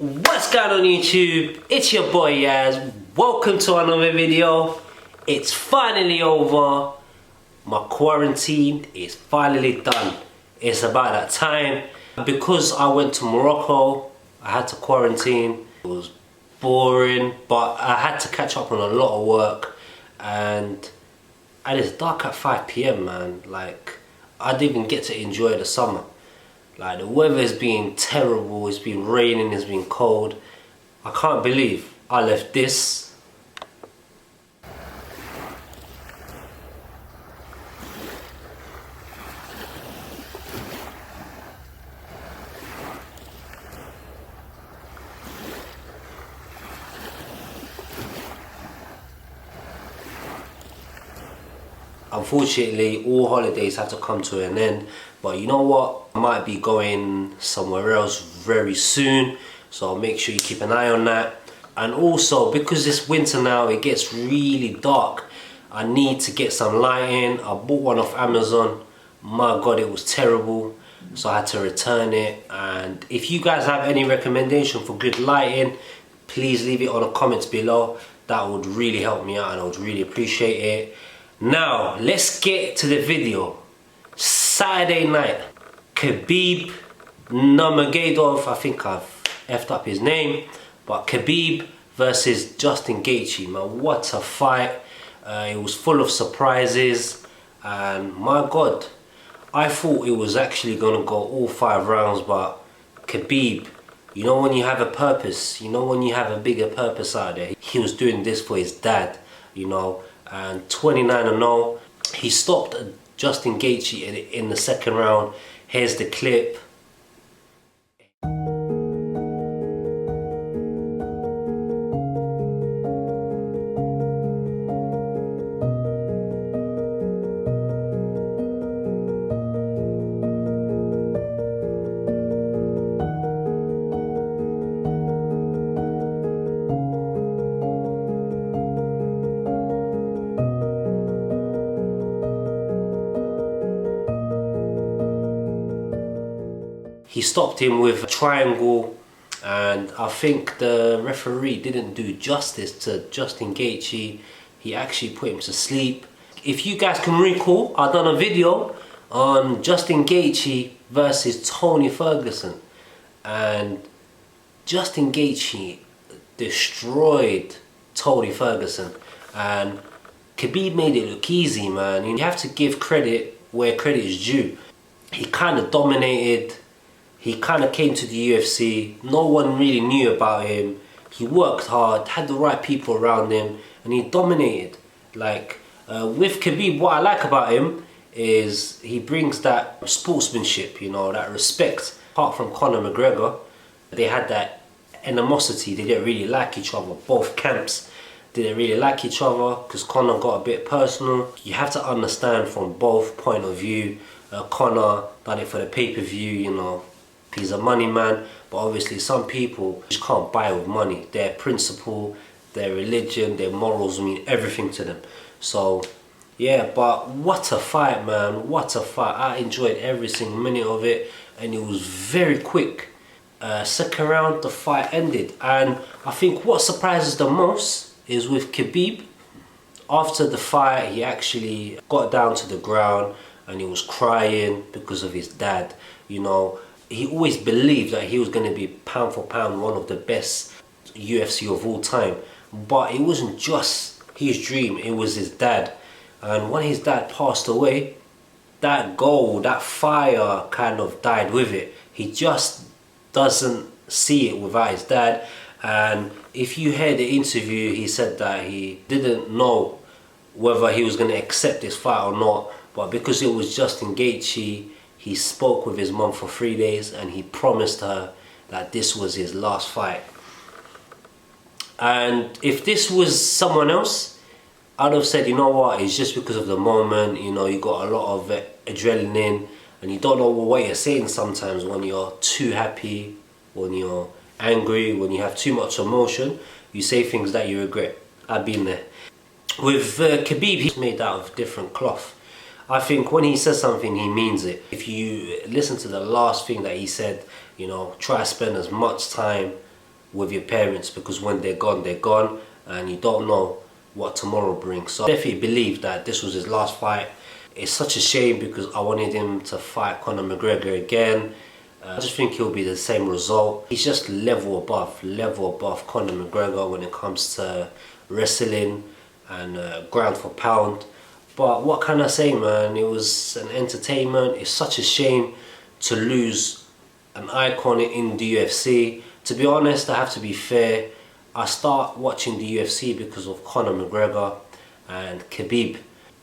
What's going on YouTube? It's your boy Yaz. Welcome to another video. It's finally over. My quarantine is finally done. It's about that time. Because I went to Morocco, I had to quarantine. It was boring, but I had to catch up on a lot of work, and it's dark at 5 PM, man. Like, I didn't even get to enjoy the summer. Like, the weather's been terrible, it's been raining, it's been cold. I can't believe I left this. Unfortunately, all holidays have to come to an end, but you know what? I might be going somewhere else very soon, so make sure you keep an eye on that. And also, because it's winter now, it gets really dark. I need to get some lighting. I bought one off Amazon. My God, it was terrible, so I had to return it. And if you guys have any recommendation for good lighting, please leave it on the comments below. That would really help me out and I would really appreciate it. Now, let's get to the video. Saturday night, KHABIB Nurmagomedov, I think I've effed up his name, but KHABIB versus Justin Gaethje, man, what a fight. It was full of surprises, and my God, I thought it was actually gonna go all 5 rounds, but KHABIB, you know when you have a purpose, you know when you have a bigger purpose out there. He was doing this for his dad, you know, and 29-0. He stopped Justin Gaethje in the second round. Here's the clip. He stopped him with a triangle, and I think the referee didn't do justice to Justin Gaethje. He actually put him to sleep. If you guys can recall, I've done a video on Justin Gaethje versus Tony Ferguson, and Justin Gaethje destroyed Tony Ferguson, and KHABIB made it look easy, man. You have to give credit where credit is due. He kind of dominated. He kind of came to the UFC, no one really knew about him. He worked hard, had the right people around him, and he dominated. Like, with KHABIB, what I like about him is he brings that sportsmanship, you know, that respect. Apart from Conor McGregor, they had that animosity. They didn't really like each other. Both camps didn't really like each other because Conor got a bit personal. You have to understand from both point of view. Conor done it for the pay-per-view, you know. He's a money man, but obviously some people just can't buy with money. Their principle, their religion, their morals mean everything to them. So yeah, but what a fight, man, what a fight. I enjoyed every single minute of it, and it was very quick. Second round, the fight ended, and I think what surprises the most is with KHABIB. After the fight, he actually got down to the ground and he was crying because of his dad, you know. He always believed that he was going to be pound for pound one of the best UFC of all time. But it wasn't just his dream, it was his dad. And when his dad passed away, that goal, that fire kind of died with it. He just doesn't see it without his dad. And if you heard the interview, he said that he didn't know whether he was going to accept this fight or not. But because it was Justin Gaethje, he spoke with his mum for 3 days and he promised her that this was his last fight. And if this was someone else, I'd have said, you know what, it's just because of the moment, you know, you got a lot of adrenaline and you don't know what you're saying sometimes when you're too happy, when you're angry, when you have too much emotion, you say things that you regret. I've been there. With KHABIB, he's made out of different cloth. I think when he says something, he means it. If you listen to the last thing that he said, you know, try to spend as much time with your parents, because when they're gone, and you don't know what tomorrow brings. So I definitely believe that this was his last fight. It's such a shame because I wanted him to fight Conor McGregor again. I just think he'll be the same result. He's just level above Conor McGregor when it comes to wrestling and ground for pound. But what can I say, man? It was an entertainment. It's such a shame to lose an icon in the UFC. To be honest, I have to be fair. I start watching the UFC because of Conor McGregor and KHABIB.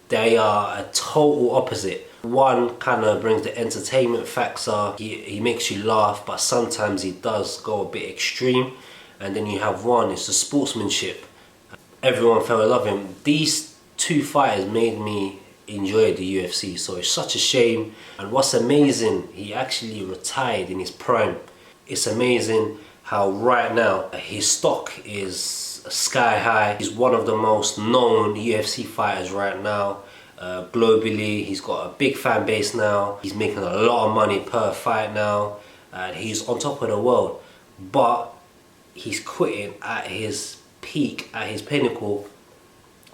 They are a total opposite. One kind of brings the entertainment factor. He makes you laugh, but sometimes he does go a bit extreme. And then you have one, it's the sportsmanship. Everyone fell in love with him. These two fighters made me enjoy the UFC, so it's such a shame. And what's amazing, he actually retired in his prime. It's amazing how right now his stock is sky high. He's one of the most known UFC fighters right now. Globally, he's got a big fan base now. He's making a lot of money per fight now, and he's on top of the world. But he's quitting at his peak, at his pinnacle,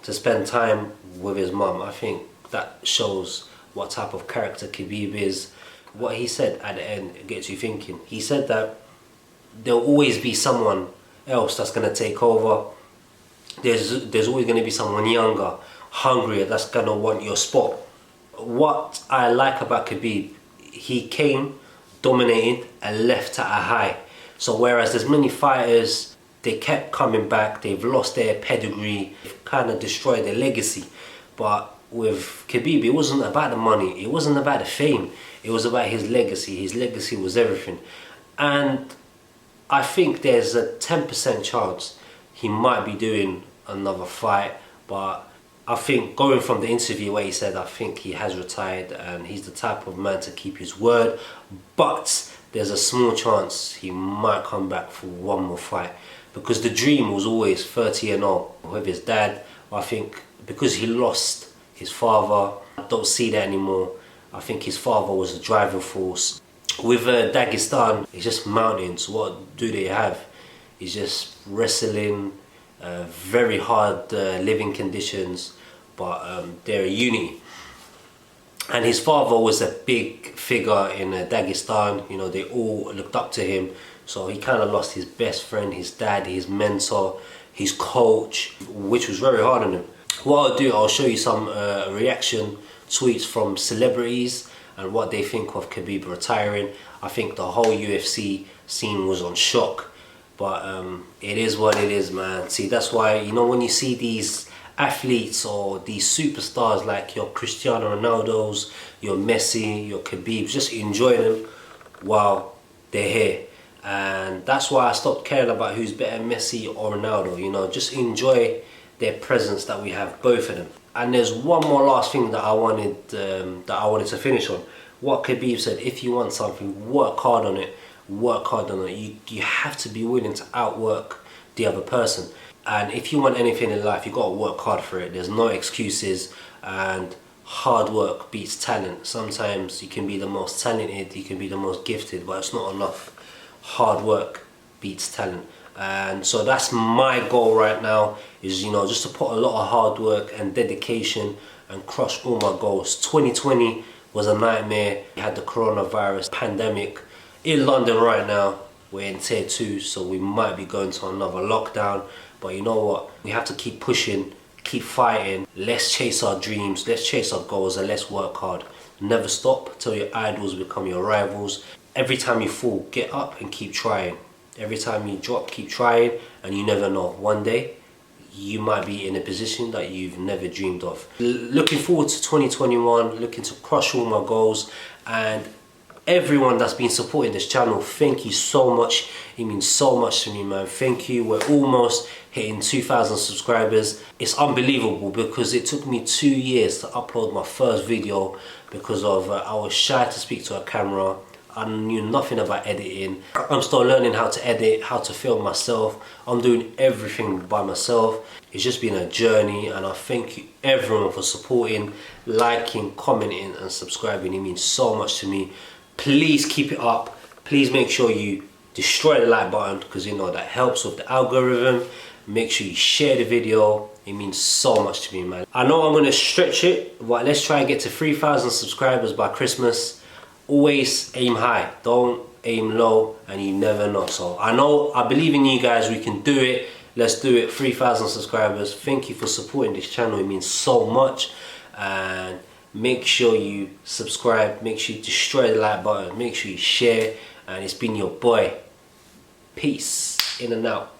to spend time with his mum. I think that shows what type of character KHABIB is. What he said at the end gets you thinking. He said that there'll always be someone else that's going to take over. There's always going to be someone younger, hungrier, that's going to want your spot. What I like about KHABIB, he came, dominated, and left at a high. So whereas there's many fighters, they kept coming back, they've lost their pedigree, they've kind of destroyed their legacy. But with KHABIB, it wasn't about the money, it wasn't about the fame, it was about his legacy. His legacy was everything. And I think there's a 10% chance he might be doing another fight, but I think going from the interview where he said, I think he has retired and he's the type of man to keep his word, but there's a small chance he might come back for one more fight, because the dream was always 30-0 with his dad. I think because he lost his father, I don't see that anymore. I think his father was the driving force. With Dagestan, it's just mountains. What do they have? It's just wrestling, very hard living conditions, but they're a unity. And his father was a big figure in Dagestan. You know, they all looked up to him. So he kind of lost his best friend, his dad, his mentor, his coach, which was very hard on him. What I'll do, I'll show you some reaction tweets from celebrities and what they think of KHABIB retiring. I think the whole UFC scene was on shock, but it is what it is, man. See, that's why, you know, when you see these athletes or these superstars like your Cristiano Ronaldos, your Messi, your KHABIB, just enjoy them while they're here. And that's why I stopped caring about who's better, Messi or Ronaldo. You know, just enjoy their presence that we have, both of them. And there's one more last thing that I wanted to finish on. What KHABIB said: if you want something, work hard on it. Work hard on it. You have to be willing to outwork the other person. And if you want anything in life, you got to work hard for it. There's no excuses, and hard work beats talent. Sometimes you can be the most talented, you can be the most gifted, but it's not enough. Hard work beats talent. And so that's my goal right now, is, you know, just to put a lot of hard work and dedication and crush all my goals. 2020 was a nightmare. We had the coronavirus pandemic in London right now. We're in tier 2, so we might be going to another lockdown. But you know what? We have to keep pushing, keep fighting. Let's chase our dreams, let's chase our goals, and let's work hard. Never stop till your idols become your rivals. Every time you fall, get up and keep trying. Every time you drop, keep trying, and you never know. One day, you might be in a position that you've never dreamed of. Looking forward to 2021, looking to crush all my goals, and everyone that's been supporting this channel, thank you so much. It means so much to me, man. Thank you. We're almost hitting 2,000 subscribers. It's unbelievable because it took me 2 years to upload my first video because of I was shy to speak to a camera. I knew nothing about editing. I'm still learning how to edit, how to film myself. I'm doing everything by myself. It's just been a journey, and I thank you everyone for supporting, liking, commenting and subscribing. It means so much to me. Please keep it up. Please make sure you destroy the like button, because you know that helps with the algorithm. Make sure you share the video. It means so much to me, man. I know I'm gonna stretch it, but let's try and get to 3,000 subscribers by Christmas. Always aim high, don't aim low, and you never know. So I believe in you guys, we can do it. Let's do it. 3,000 subscribers. Thank you for supporting this channel, it means so much. And make sure you subscribe, make sure you destroy the like button, make sure you share. And it's been your boy. Peace. In and out.